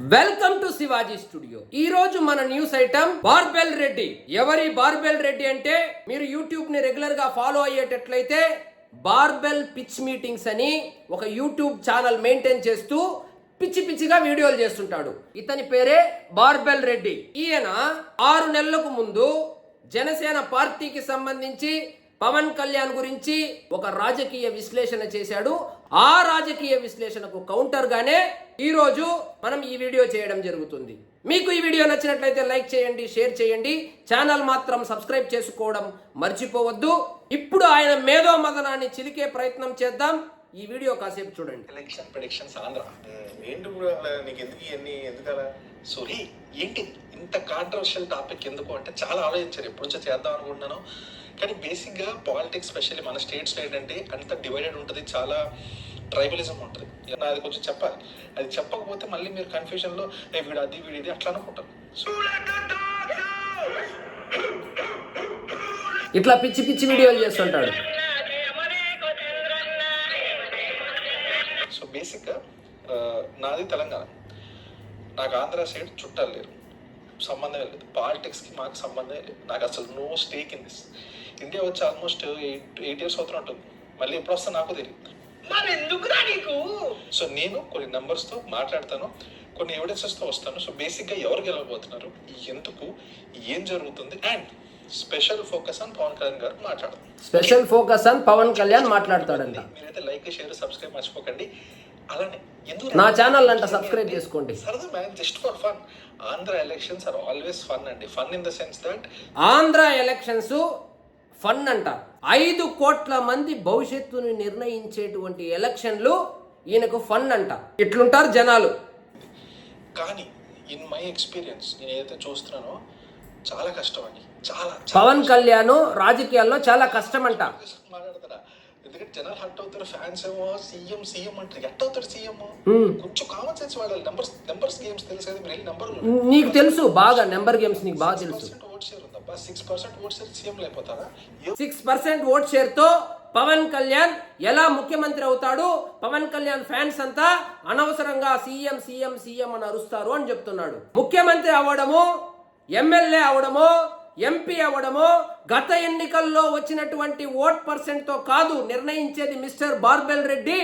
Welcome to Shivaji studio. ఈ రోజు మన న్యూస్ ఐటమ్ బార్బెల్ రెడ్డి. ఎవరి బార్బెల్ రెడ్డి అంటే మీరు యూట్యూబ్ ని రెగ్యులర్ గా ఫాలో అయ్యేటట్లయితే బార్బెల్ పిచ్ మీటింగ్స్ అని ఒక యూట్యూబ్ ఛానల్ మెయింటైన్ చేస్తూ పిచ్చి పిచ్చిగా వీడియోలు చేస్తుంటాడు. ఇతని పేరే బార్బెల్ రెడ్డి. ఈయన 6 నెలలకు ముందు జనసేన పార్టీకి సంబంధించి పవన్ కళ్యాణ్ గురించి ఒక రాజకీయ విశ్లేషణ చేశాడు. ఆ రాజకీయ విశ్లేషణకు కౌంటర్ గానే ఈ రోజు మనం ఈ వీడియో చేయడం జరుగుతుంది. మీకు ఈ వీడియో నచ్చినట్లయితే లైక్ చేయండి, షేర్ చేయండి, ఛానల్ మాత్రం సబ్స్క్రైబ్ చేసుకోవడం మర్చిపోవద్దు. ఇప్పుడు ఆయన మేధో మదనాన్ని చిలికే ప్రయత్నం చేద్దాం. ఈ వీడియో కాసేపు చూడండి. ఎలక్షన్ ప్రెడిక్షన్స్ ఆంధ్ర ఏంటి బ్రో, నీకు ఎందుకు ఇవన్నీ ఎందుకలా? సారీ, ఏంటి ఇంత కాంట్రవర్షియల్ టాపిక్ ఎందుకు అంటే చాలా ఆలోచించారు. ఎప్పుడు నుంచో చేద్దాం అనుకుంటున్నాను, కానీ బేసిక్గా పాలిటిక్స్ స్పెషల్లీ మన స్టేట్స్లో ఏంటంటే అంత డివైడెడ్ ఉంటుంది, చాలా ట్రైబలిజం ఉంటుంది. అది కొంచెం చెప్పాలి. అది చెప్పకపోతే మళ్ళీ మీరు కన్ఫ్యూజన్లో వీడు అది వీడు ఇది అట్లా అనుకుంటారు. ఇట్లా పిచ్చి పిచ్చి వీడియోలు చేస్తుంటాడు. సో బేసిక్గా నాది తెలంగాణ, నాకు ఆంధ్ర సైడ్ చుట్టాలు లేరు, సంబంధమే లేదు. పాలిటిక్స్కి మాకు సంబంధమే లేదు. నాకు అసలు no stake in this. India వచ్చి ఆల్మోస్ట్ 8 years అవుతున్నట్టుంది. మళ్ళీ ఎప్పుడు వస్తా నాకు తెలియదు. సో నేను కొన్ని నెంబర్స్తో మాట్లాడతాను, కొన్ని ఎవిడెన్సెస్తో వస్తాను. సో బేసిక్గా ఎవరు గెలవబోతున్నారు, ఎందుకు, ఏం జరుగుతుంది, and special focus on Pawan Kalyan garu మాట్లాడతాం. Special focus on Pawan Kalyan మాట్లాడతాడంట. మీరైతే లైక్, షేర్, సబ్స్క్రైబ్ మర్చిపోకండి. అలానే ఎందుకు నా ఛానల్ అంట సబ్స్క్రైబ్ చేసుకోండి. సరదా man, just for fun. Andhra elections are always fun అండి. Fun in the sense that Andhra elections fun అంట. 5 కోట్ల మంది భవిష్యత్తుని నిర్ణయించేటువంటి ఎలక్షన్లు ఈయనకు ఫన్ అంట. ఇట్లుంటారు జనాలు. కానీ ఇన్ మై ఎక్స్పీరియన్స్ నేను ఏదైతే చూస్తున్నానో చాలా కష్టం అండి. చాలా పవన్ కళ్యాణ్ రాజకీయాల్లో చాలా కష్టం అంట. మాట్లాడతారా? ఎందుకంటే జనాలు హట్ అవుతారు. ఫ్యాన్స్ ఏమో సీఎం సీఎం అంటారు. ఎట్ అవుతారు సీఎం? కొంచెం కామన్ సెన్స్ వాడాలి. నెంబర్స్ గేమ్స్ తెలుసు కదా, మీరు నెంబర్ నీకు తెలుసు బాగా, నెంబర్ గేమ్స్ నీకు బాగా తెలుసు. 6% ఓట్ షేర్ సీఎం అయిపోతారా? 6% ఓట్ షేర్ తో పవన్ కళ్యాణ్ ఎలా ముఖ్యమంత్రి అవుతాడు? పవన్ కళ్యాణ్ ఫ్యాన్స్ అంతా అనవసరంగా సీఎం సీఎం సీఎం అని అరుస్తారు అని చెప్తున్నాడు. ముఖ్యమంత్రి అవ్వడము, ఎమ్మెల్యే అవడమో, ఎంపీ అవ్వడమో గత ఎన్నికల్లో వచ్చినటువంటి ఓట్ పర్సెంట్ తో కాదు నిర్ణయించేది మిస్టర్ బార్బెల్ రెడ్డి.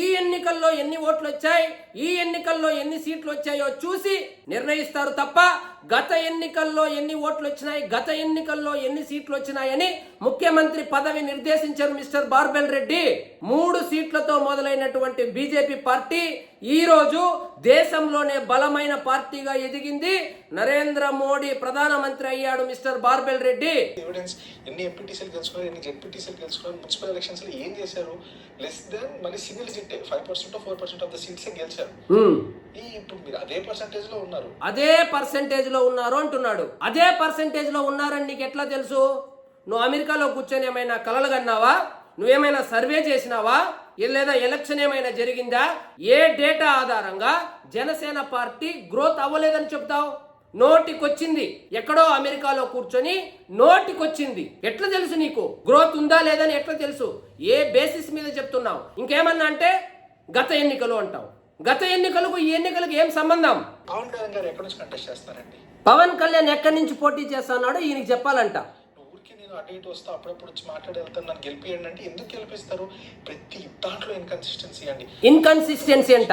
ఈ ఎన్నికల్లో ఎన్ని ఓట్లు వచ్చాయి, ఈ ఎన్నికల్లో ఎన్ని సీట్లు వచ్చాయో చూసి నిర్ణయిస్తారు తప్ప గత ఎన్నికల్లో ఎన్ని ఓట్లు వచ్చినాయి, గత ఎన్నికల్లో ఎన్ని సీట్లు వచ్చినాయని ముఖ్యమంత్రి పదవి నిర్దేశించారు మిస్టర్ బార్బెల్ రెడ్డి. 3 సీట్లతో మొదలైనటువంటి బీజేపీ పార్టీ ఈ రోజు దేశంలోనే బలమైన పార్టీగా ఎదిగింది. నరేంద్ర మోడీ ప్రధానమంత్రి అయ్యాడు మిస్టర్ బార్బెల్ రెడ్డి. ఎవిడెన్స్ ఎన్ని ఎంపీటీసీలు గెలుచుకున్నారు, ఎన్ని జెడ్పీటీసీలు గెలుచుకున్నారు, మున్సిపల్ ఎలక్షన్స్ లో ఏం చేశారు? లెస్ దాన్ మళ్ళీ single seat 5% 4% of the seats గెలిచారు. ఇప్పుడు మీరు అదే పర్సెంటేజ్ లో ఉన్నారు, అదే పర్సెంటేజ్ లో ఉన్నారు అంటున్నాడు. అదే పర్సెంటేజ్ లో ఉన్నారని నీకు ఎట్లా తెలుసు? నువ్వు అమెరికాలో కూర్చొని ఏమైనా కలలు కన్నావా? నువ్వేమైనా సర్వే చేసినావా? లేదా ఎలక్షన్ ఏమైనా జరిగిందా? ఏ డేటా ఆధారంగా జనసేన పార్టీ గ్రోత్ అవ్వలేదని చెప్తావు? నోటికొచ్చింది, ఎక్కడో అమెరికాలో కూర్చొని నోటికొచ్చింది. ఎట్లా తెలుసు నీకు గ్రోత్ ఉందా లేదని? ఎట్లా తెలుసు? ఏ బేసిస్ మీద చెప్తున్నావు? ఇంకేమన్నా అంటే గత ఎన్నికలు అంటావు. గత ఎన్నికలకు ఈ ఎన్నికలకు ఏం సంబంధం? పవన్ కళ్యాణ్ గారు ఎక్కడి నుంచి కంటెస్ట్ చేస్తారండి? పవన్ కళ్యాణ్ ఎక్కడి నుంచి పోటీ చేస్తున్నాడో ఈయనకి చెప్పాలంట. ఊరికి నేను అటు ఇటు వస్తా, అప్పుడప్పుడు వచ్చి మాట్లాడి వెళ్తాను, నన్ను గెలిపియండి అంటే ఎందుకు గెలిపిస్తారు? ప్రతి దాంట్లో ఇన్కన్సిస్టెన్సీ అండి. ఇన్కన్సిస్టెన్సీ అంట.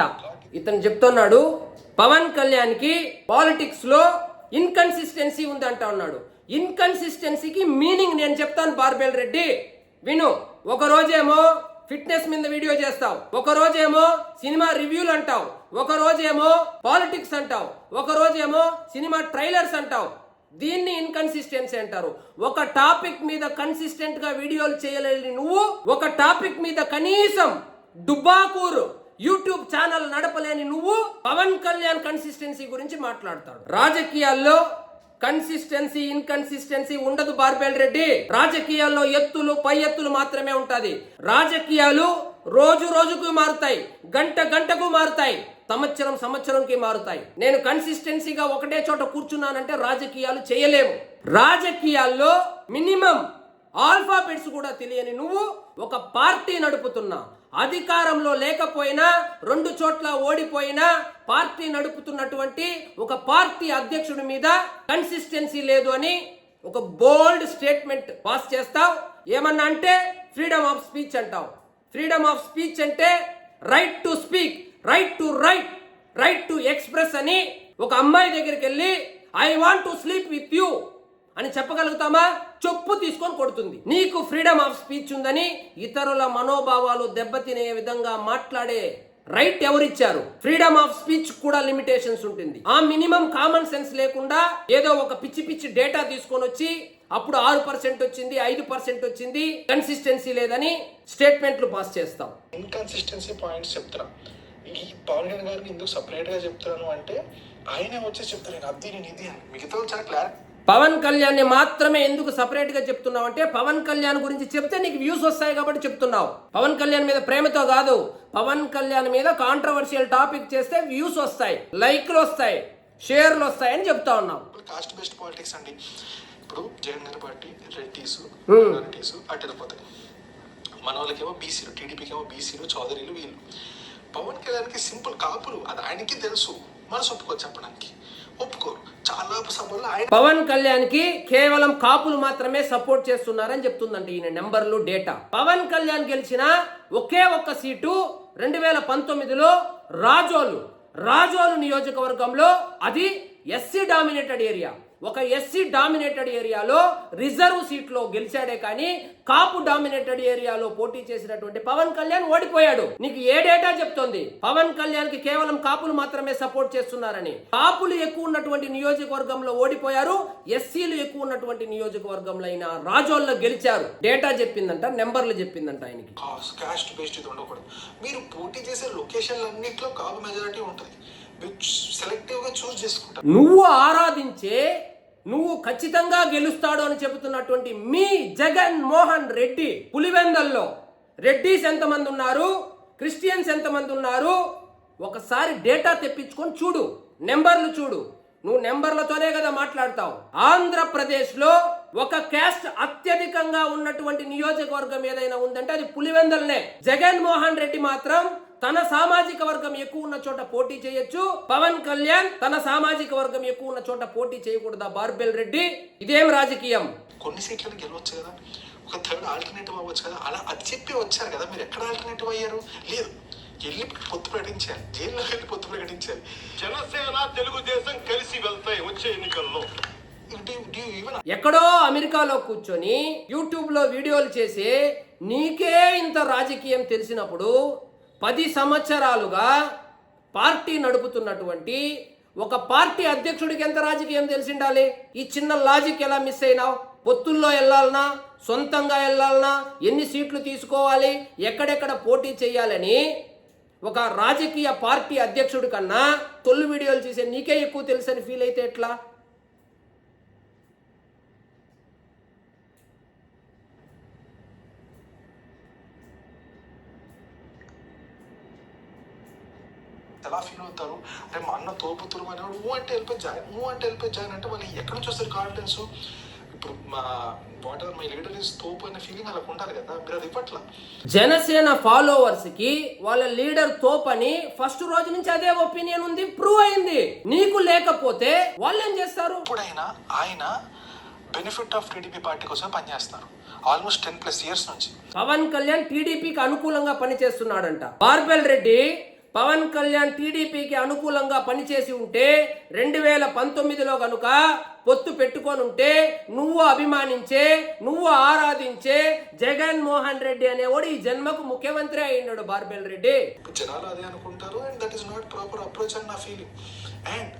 ఇతను చెప్తున్నాడు పవన్ కళ్యాణ్ కి పాలిటిక్స్ లో ఇన్కన్సిస్టెన్సీ ఉంది అంటా ఉన్నాడు. ఇన్కన్సిస్టెన్సీకి మీనింగ్ నేను చెప్తాను బార్బెల్ రెడ్డి, విను. ఒక రోజేమో ఫిట్నెస్ మీద వీడియో చేస్తావు, ఒక రోజేమో సినిమా రివ్యూలు అంటావు, ఒక రోజేమో పాలిటిక్స్ అంటావు, ఒక రోజేమో సినిమా ట్రైలర్స్ అంటావు. దీన్ని ఇన్కన్సిస్టెన్సీ అంటారు. ఒక టాపిక్ మీద కన్సిస్టెంట్ గా వీడియోలు చేయలేని నువ్వు, ఒక టాపిక్ మీద కనీసం డుబ్బాకూరు యూట్యూబ్ ఛానల్ నడపలేని నువ్వు పవన్ కళ్యాణ్ కన్సిస్టెన్సీ గురించి మాట్లాడతాడు. రాజకీయాల్లో కన్సిస్టెన్సీ ఇన్కన్సిస్టెన్సీ ఉండదు బార్బెల్ రెడ్డి. రాజకీయాల్లో ఎత్తులు పై ఎత్తులు మాత్రమే ఉంటది. రాజకీయాలు రోజు రోజుకు మారుతాయి, గంట గంటకు మారుతాయి, సంవత్సరం సంవత్సరంకి మారుతాయి. నేను కన్సిస్టెన్సీగా ఒకటే చోట కూర్చున్నానంటే రాజకీయాలు చేయలేము. రాజకీయాల్లో మినిమం ఆల్ఫాబెట్స్ కూడా తెలియని నువ్వు ఒక పార్టీ నడుపుతున్నా. అధికారంలో లేకపోయినా 2 చోట్ల ఓడిపోయినా పార్టీ నడుపుతున్నటువంటి ఒక పార్టీ అధ్యక్షుడి మీద కన్సిస్టెన్సీ లేదు అని ఒక బోల్డ్ స్టేట్మెంట్ పాస్ చేస్తావు. ఏమన్నా అంటే ఫ్రీడమ్ ఆఫ్ స్పీచ్ అంటావు. ఫ్రీడమ్ ఆఫ్ స్పీచ్ అంటే right to speak, right to right, right to express అని ఒక అమ్మాయి దగ్గరికి వెళ్ళి I want to sleep with you అని చెప్పగలుగుతామా? చెప్పు తీసుకొని కొడుతుంది. నీకు ఫ్రీడమ్ ఆఫ్ స్పీచ్ ఉందని ఇతరుల మనోభావాలు దెబ్బతినే విధంగా మాట్లాడే రైట్ ఎవరిచ్చారు? ఫ్రీడమ్ ఆఫ్ స్పీచ్ కూడా లిమిటేషన్స్ ఉంటుంది. ఆ మినిమం కామన్ సెన్స్ లేకుండా ఏదో ఒక పిచ్చి పిచ్చి డేటా తీసుకొని వచ్చి అప్పుడు 6% వచ్చింది, 5% వచ్చింది, కన్సిస్టెన్సీ లేదని స్టేట్మెంట్లు పాస్ చేస్తాం. ఇన్కన్సిస్టెన్సీ పాయింట్స్ చెప్తున్నా. ఈ పవన్ కళ్యాణ్ గారిని ఎందుకు సపరేట్ గా చెప్తున్నాను అంటే ఆయనే వచ్చి చెప్తారు నేను అది నేను ఇది అని. మిగతా చాలా క్లారిటీ. పవన్ కళ్యాణ్ ని మాత్రమే ఎందుకు సపరేట్ గా చెప్తున్నావు అంటే పవన్ కళ్యాణ్ గురించి చెప్తే నీకు వ్యూస్ వస్తాయి కాబట్టి చెప్తున్నావు. పవన్ కళ్యాణ్ మీద ప్రేమతో కాదు, పవన్ కళ్యాణ్ మీద కాంట్రవర్షియల్ టాపిక్ చేస్తే వ్యూస్ వస్తాయి, లైక్లు వస్తాయి, షేర్లు వస్తాయి అని చెప్తా ఉన్నావు. కాస్ట్ బేస్డ్ పాలిటిక్స్ అండి. ఇప్పుడు జగన్ గారి పార్టీ రెడ్డిస్ మైనారిటీస్ అటు వెళ్ళిపోతాయి. మన వాళ్ళకేమో బీసీలు, టీడీపీకి ఏమో బీసీలు, చౌదరీలు వీళ్ళు. పవన్ కళ్యాణ్కి సింపుల్ కాపులు, అది ఆయనకి తెలుసు. మనసు ఒప్పుకోవచ్చు చెప్పడానికి, ఒప్పుకోరు. చాలా సభల్లో ఆయన పవన్ కళ్యాణ్ కి కేవలం కాపులు మాత్రమే సపోర్ట్ చేస్తున్నారని చెప్తుందంట ఈయన నెంబర్లు, డేటా. పవన్ కళ్యాణ్ గెలిచిన ఒకే ఒక్క సీటు 2019లో రాజోలు నియోజకవర్గంలో. అది ఎస్సీ డామినేటెడ్ ఏరియా. ఒక ఎస్సీ డామినేటెడ్ ఏరియాలో రిజర్వ్ సీట్లో గెలిచాడే కానీ కాపు డామినేటెడ్ ఏరియాలో పోటీ చేసినటువంటి పవన్ కళ్యాణ్ ఓడిపోయాడు. నీకు ఏ డేటా చెప్తోంది పవన్ కళ్యాణ్ కి కేవలం కాపులు మాత్రమే సపోర్ట్ చేస్తున్నారని? కాపులు ఎక్కువ ఉన్నటువంటి నియోజకవర్గంలో ఓడిపోయారు, ఎస్సీలు ఎక్కువ ఉన్నటువంటి నియోజకవర్గంలో అయినా రాజోల్లో గెలిచారు. డేటా చెప్పిందంట, నెంబర్లు చెప్పిందంట ఆయనకి. కాస్ట్ బేస్డ్ ఇది ఉండకూడదు. మీరు పోటీ చేసే లొకేషన్లు అన్నింటిలో కాపు మెజారిటీ ఉంటుంది. సెలెక్టివ్ గా చూస్ చేసుకుంటారు. నువ్వు ఆరాధించే, నువ్వు ఖచ్చితంగా గెలుస్తాడు అని చెబుతున్నటువంటి మీ జగన్ మోహన్ రెడ్డి పులివెందల్లో రెడ్డిస్ ఎంతమంది ఉన్నారు, క్రిస్టియన్స్ ఎంతమంది ఉన్నారు, ఒకసారి డేటా తెప్పించుకొని చూడు, నెంబర్లు చూడు. నువ్వు నెంబర్లతోనే కదా మాట్లాడతావు. ఆంధ్రప్రదేశ్లో ఒక క్యాస్ట్ అత్యధికంగా ఉన్నటువంటి నియోజకవర్గం ఏదైనా ఉందంటే అది పులివెందల్నే. జగన్ మోహన్ రెడ్డి మాత్రం తన సామాజిక వర్గం ఎక్కువ ఉన్న చోట పోటీ చేయొచ్చు, పవన్ కళ్యాణ్ తన సామాజిక వర్గం ఎక్కువ ఉన్న చోట పోటీ చేయకూడదా? బార్బెల్ రెడ్డి, ఇదేం రాజకీయం? కొన్ని సీట్లను గెలవచ్చు కదా, ఒక థర్డ్ ఆల్టర్నేటివ్ అవ్వచ్చు కదా. అలా అది చెప్పి వచ్చారు కదా. మీరు ఎక్కడ ఆల్టర్నేటివ్ అయ్యారు? లేదు. వెళ్ళి పొత్తు ప్రకటించారు, జైల్లో వెళ్ళి పొత్తు ప్రకటించారు. జనసేన తెలుగుదేశం కలిసి వెళ్తాయి వచ్చే ఎన్నికల్లో. ఎక్కడో అమెరికాలో కూర్చొని యూట్యూబ్ లో వీడియోలు చేసి నీకే ఇంత రాజకీయం తెలిసినప్పుడు 10 సంవత్సరాలుగా పార్టీ నడుపుతున్నటువంటి ఒక పార్టీ అధ్యక్షుడికి ఎంత రాజకీయం తెలిసిండాలి? ఈ చిన్న లాజిక్ ఎలా మిస్ అయినావు? పొత్తుల్లో వెళ్ళాలనా, సొంతంగా వెళ్ళాలనా, ఎన్ని సీట్లు తీసుకోవాలి, ఎక్కడెక్కడ పోటీ చేయాలని ఒక రాజకీయ పార్టీ అధ్యక్షుడి కన్నా తొలి వీడియోలు చేసే నీకే ఎక్కువ తెలుసని ఫీల్ అయితే ఎట్లా? ఎలా ఫీల్ అవుతారు అంటే మా అన్న తోపుతురు అనేవాడు అంటే వెళ్ళిపోయి జాయిన్ అంటే వాళ్ళు ఎక్కడ నుంచి వస్తారు కాన్ఫిడెన్స్? ఇప్పుడు మా వాటర్ మై లీడర్ ఇస్ తోపు అనే ఫీలింగ్ అలా ఉంటారు కదా. మీరు అది ఇవ్వట్ల. జనసేన ఫాలోవర్స్ కి వాళ్ళ లీడర్ తోపని ఫస్ట్ రోజు నుంచి అదే ఒపీనియన్ ఉంది, ప్రూవ్ అయింది. నీకు లేకపోతే వాళ్ళు ఏం చేస్తారు? ఇప్పుడైనా ఆయన బెనిఫిట్ ఆఫ్ టీడీపీ పార్టీ కోసం పనిచేస్తారు ఆల్మోస్ట్ 10+ years నుంచి. పవన్ కళ్యాణ్ టీడీపీకి అనుకూలంగా పనిచేస్తున్నాడంట. బార్బెల్ రెడ్డి పవన్ కళ్యాణ్ టీడీపీకి అనుకూలంగా పనిచేసి ఉంటే 2019లో కనుక పొత్తు పెట్టుకొని ఉంటే నువ్వు అభిమానించే, నువ్వు ఆరాధించే జగన్ మోహన్ రెడ్డి అనేవాడు ఈ జన్మకు ముఖ్యమంత్రి అయ్యిండు. బార్బెల్ రెడ్డి జనాలు అదే అనుకుంటారు and that is not proper approach అని నా ఫీలింగ్. అండ్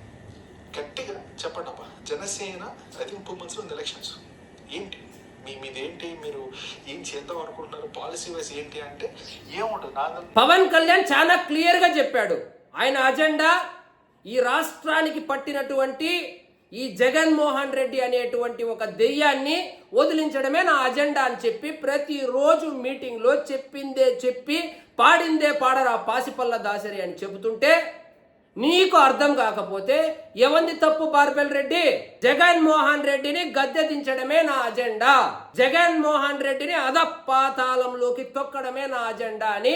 గట్టిగా చెప్పండి అబ్బా, Janasena I think 2 months elections ఏంటి మీదేంటి, మీరు ఏం చేద్దాం అనుకుంటున్నారు, పాలసీ వైజ్ ఏంటి అంటే ఏముంటుంది? పవన్ కళ్యాణ్ చాలా క్లియర్ గా చెప్పాడు. ఆయన అజెండా ఈ రాష్ట్రానికి పట్టినటువంటి ఈ జగన్ మోహన్ రెడ్డి అనేటువంటి ఒక దెయ్యాన్ని వదిలించడమే నా అజెండా అని చెప్పి ప్రతిరోజు మీటింగ్ లో చెప్పిందే చెప్పి పాడిందే పాడరా పాసిపల్ల దాసరి అని చెబుతుంటే నీకు అర్థం కాకపోతే ఎవంది తప్పు? బార్బెల్ రెడ్డి జగన్ మోహన్ రెడ్డిని గద్దె దించడమే నా అజెండా, జగన్ మోహన్ రెడ్డిని అధపాతాళంలోకి తొక్కడమే నా అజెండా అని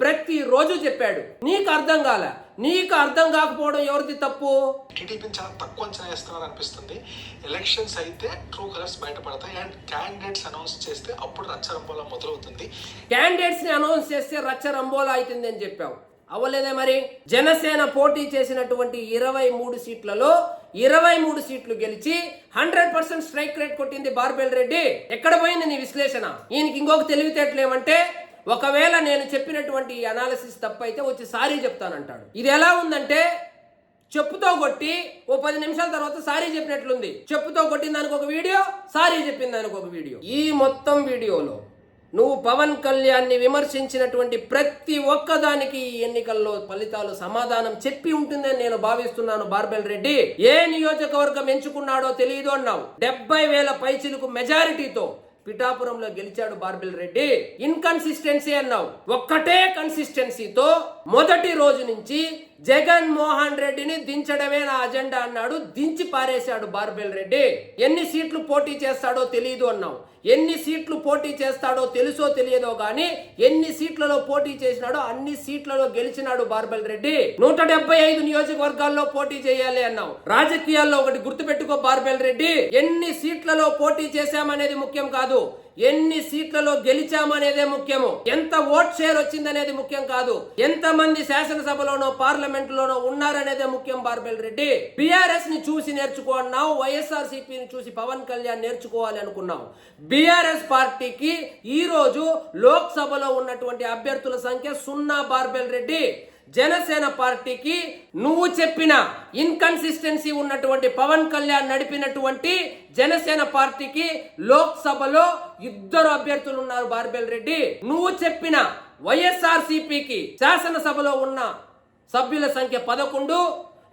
ప్రతిరోజు చెప్పాడు. నీకు అర్థం కాల. నీకు అర్థం కాకపోవడం ఎవరిది తప్పు? టీడీపీని చాలా తక్కువ అంచనా వేస్తున్నారు అనిపిస్తుంది. ఎలక్షన్స్ అయితే ట్రూ కలర్స్ బయటపడతాయి అండ్ క్యాండిడేట్స్ అనౌన్స్ చేస్తే అప్పుడు రచ్చరంబోలా మొదలవుతుంది. క్యాండిడేట్స్ ని అనౌన్స్ చేస్తే రచ్చ రంబోలా అవుతుంది అని చెప్పావు, అవ్వలేదే మరి? జనసేన పోటీ చేసినటువంటి 23 సీట్లలో 23 సీట్లు గెలిచి 100% స్ట్రైక్ రేట్ కొట్టింది బార్బెల్ రెడ్డి. ఎక్కడ పోయింది నీ విశ్లేషణ? ఈయనకి ఇంకొక తెలివితేటలు ఏమంటే, ఒకవేళ నేను చెప్పినటువంటి అనాలిసిస్ తప్పైతే వచ్చి సారీ చెప్తానంటాడు. ఇది ఎలా ఉందంటే, చెప్పుతో కొట్టి ఓ 10 నిమిషాల తర్వాత సారీ చెప్పినట్లుంది. చెప్పుతో కొట్టిన దానికి ఒక వీడియో, సారీ చెప్పిన దానికి ఒక వీడియో. ఈ మొత్తం వీడియోలో నువ్వు పవన్ కళ్యాణ్ ని విమర్శించినటువంటి ప్రతి ఒక్కదానికి ఈ ఎన్నికల్లో ఫలితాలు సమాధానం చెప్పి ఉంటుందని నేను భావిస్తున్నాను. బార్బెల్ రెడ్డి ఏ నియోజకవర్గం ఎంచుకున్నాడో తెలియదు అన్నావు. 70,000 పైచిలకు మెజారిటీతో పిఠాపురంలో గెలిచాడు బార్బెల్ రెడ్డి. ఇన్కన్సిస్టెన్సీ అన్నావు. ఒక్కటే కన్సిస్టెన్సీతో మొదటి రోజు నుంచి జగన్మోహన్ రెడ్డిని దించడమే నా అజెండా అన్నాడు. దించి పారేశాడు బార్బెల్ రెడ్డి. ఎన్ని సీట్లు పోటీ చేస్తాడో తెలియదు అన్నావు. ఎన్ని సీట్లు పోటీ చేస్తాడో తెలుసో తెలియదో గానీ ఎన్ని సీట్లలో పోటీ చేసినాడో అన్ని సీట్లలో గెలిచినాడు బార్బెల్ రెడ్డి. 175 నియోజకవర్గాల్లో పోటీ చేయాలి అన్నావు. రాజకీయాల్లో ఒకటి గుర్తుపెట్టుకో బార్బెల్ రెడ్డి, ఎన్ని సీట్లలో పోటీ చేశామనేది ముఖ్యం కాదు, ఎన్ని సీట్లలో గెలిచామనేదే ముఖ్యము. ఎంత ఓట్ షేర్ వచ్చిందనేది ముఖ్యం కాదు, ఎంత మంది శాసనసభలోనో పార్లమెంట్ లోనో ఉన్నారనేదే ముఖ్యం. బార్బెల్ రెడ్డి బీఆర్ఎస్ ని చూసి నేర్చుకో అన్నావు, వైఎస్ఆర్సీపీని చూసి పవన్ కళ్యాణ్ నేర్చుకోవాలి అనుకున్నావు. బీఆర్ఎస్ పార్టీకి ఈ రోజు లోక్సభలో ఉన్నటువంటి అభ్యర్థుల సంఖ్య 0. బార్బెల్ రెడ్డి జనసేన పార్టీకి నువ్వు చెప్పిన ఇన్కన్సిస్టెన్సీ ఉన్నటువంటి పవన్ కళ్యాణ్ నడిపినటువంటి జనసేన పార్టీకి లోక్సభలో 2 అభ్యర్థులు ఉన్నారు. బార్బెల్ రెడ్డి నువ్వు చెప్పిన వైఎస్ఆర్సీపీకి శాసనసభలో ఉన్న సభ్యుల సంఖ్య 11.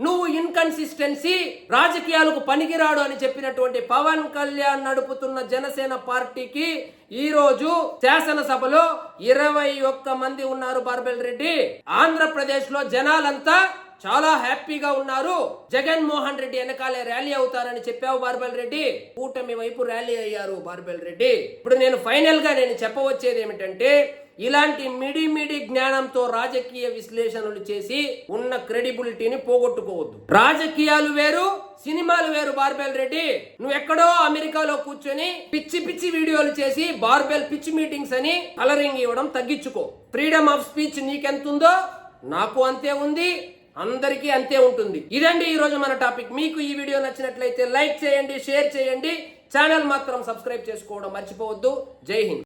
నువ్వు ఇన్కన్సిస్టెన్సీ, రాజకీయాలకు పనికిరాడు అని చెప్పినటువంటి పవన్ కళ్యాణ్ నడుపుతున్న జనసేన పార్టీకి ఈ రోజు శాసనసభలో 21 మంది ఉన్నారు. బార్బెల్ రెడ్డి ఆంధ్రప్రదేశ్ లో జనాలంతా చాలా హ్యాపీగా ఉన్నారు. జగన్మోహన్ రెడ్డి వెనకాలే ర్యాలీ అవుతారని చెప్పావు బార్బెల్ రెడ్డి. కూటమి వైపు ర్యాలీ అయ్యారు బార్బెల్ రెడ్డి. ఇప్పుడు నేను ఫైనల్ గా చెప్పవచ్చేది ఏమిటంటే, ఇలాంటి మిడి జ్ఞానంతో రాజకీయ విశ్లేషణలు చేసి ఉన్న క్రెడిబిలిటీని పోగొట్టుకోవద్దు. రాజకీయాలు వేరు, సినిమాలు వేరు. బార్బెల్ రెడ్డి నువ్వు ఎక్కడో అమెరికాలో కూర్చొని పిచ్చి వీడియోలు చేసి బార్బెల్ పిచ్చి మీటింగ్స్ అని కలరింగ్ ఇవ్వడం తగ్గించుకో. ఫ్రీడమ్ ఆఫ్ స్పీచ్ నీకెంతుందో నాకు అంతే ఉంది, అందరికీ అంతే ఉంటుంది. ఇదండి ఈ రోజు మన టాపిక్. మీకు ఈ వీడియో నచ్చినట్లయితే లైక్ చేయండి, షేర్ చేయండి, ఛానల్ మాత్రం సబ్స్క్రైబ్ చేసుకోవడం మర్చిపోవద్దు. జై హింద్.